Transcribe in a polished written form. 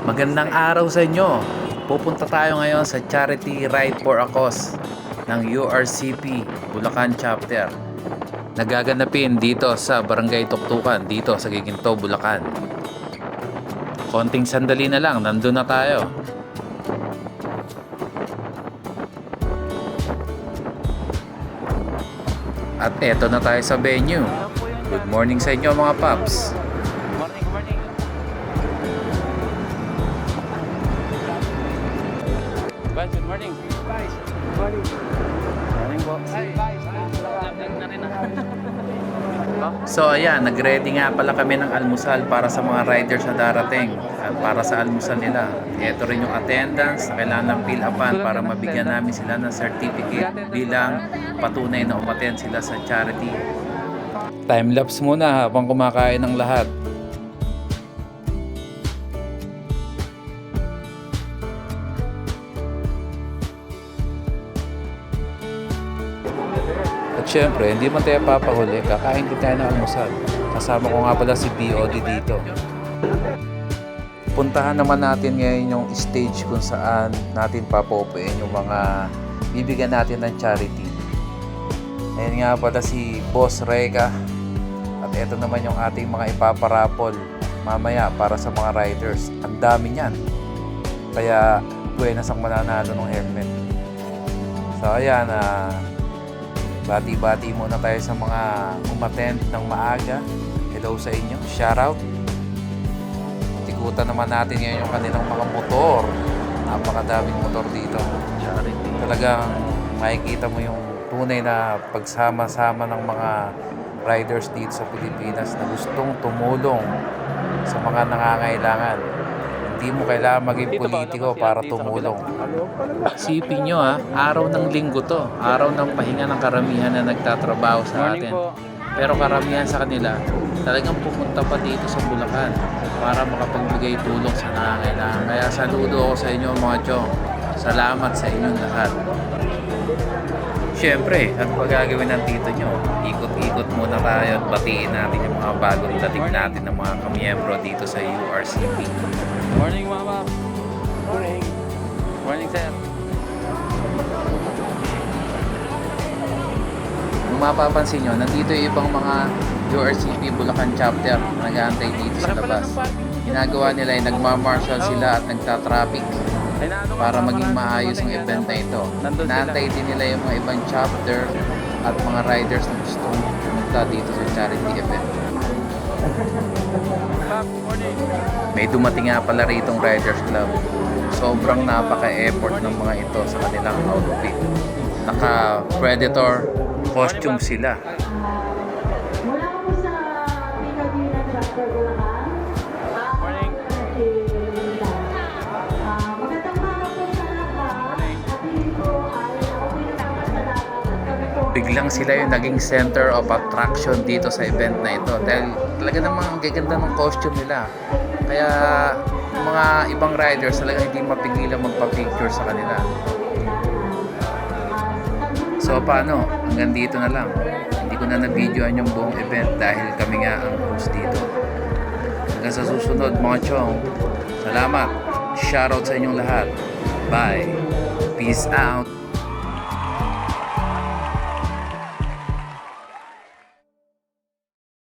Magandang araw sa inyo. Pupunta tayo ngayon sa Charity Ride for a Cause ng URCP Bulacan Chapter. Nagaganapin dito sa Barangay Tuktukan, dito sa Giginto, Bulacan. Konting sandali na lang, nandun na tayo. At eto na tayo sa venue. Good morning sa inyo mga paps. Morning, morning. Guys, good morning. Guys, good morning. Morning po. Hi, guys. So ayan, nag-ready nga pala kami ng almusal para sa mga riders na darating at para sa almusal nila. Ito rin yung attendance na kailangan ng fill upan para mabigyan namin sila ng certificate bilang patunay na umattend sila sa charity. Time-lapse muna habang kumakain ng lahat. At syempre, hindi man tayo papahuli, kakain din tayo ng almusal. Kasama ko nga pala si BOD dito. Puntahan naman natin ngayon yung stage kung saan natin papopuin yung mga bibigyan natin ng charity. Ayan nga pala si Boss Rega. At ito naman yung ating mga ipaparapol mamaya para sa mga riders. Ang dami niyan. Kaya buenas ang mananalo ng helmet. So ayan, bati-bati muna tayo sa mga umattend ng maaga. Hello sa inyo. Shoutout. Tikutan naman natin ngayon yung kanilang mga motor. Napakadaming motor dito. Talagang makikita mo yung tunay na pagsama-sama ng mga riders dito sa Pilipinas na gustong tumulong sa mga nangangailangan. Hindi mo kailangan maging politiko para tumulong. Isipin nyo araw ng linggo to. Araw ng pahinga ng karamihan na nagtatrabaho sa atin. Pero karamihan sa kanila, talagang pupunta pa dito sa Bulacan para makapagbigay tulong sa nangangailangan. Kaya saludo ako sa inyo mga chong. Salamat sa inyong lahat. Siyempre, ano pa gagawin ng tito nyo? Ikot-ikot muna tayo at batiin natin yung mga bagong dating natin ng mga kamiyembro dito sa URCP. Morning, mama. Morning. Morning, sir. Kung mapapansin nyo, nandito yung ibang mga URCP Bulacan Chapter na nag-aantay dito sa labas. Ginagawa nila ay nagmamarshal sila at nagtatraffic para maging maayos ang event na ito. Naantay din nila yung mga ibang chapter at mga riders na gustong pumunta dito sa charity event. May dumating nga pala ritong Riders Club. Sobrang napaka-effort ng mga ito sa kanilang outfit. Naka-Predator costume sila. Mula po sa PWD na Chapter Bulacan. Morning. Magandang araw po sa lahat. At hindi po ay ako pinagpapasalamat at kami po. Biglang sila yung naging center of attraction dito sa event na ito. Dahil talaga namang ang gaganda ng costume nila. Kaya mga ibang riders talaga hindi mapigilan magpa-picture sa kanila. So paano? Hanggang dito na lang. Hindi ko na na-videoan yung buong event dahil kami nga ang host dito. Hanggang sa susunod mga chong. Salamat. Shoutout sa inyong lahat. Bye. Peace out.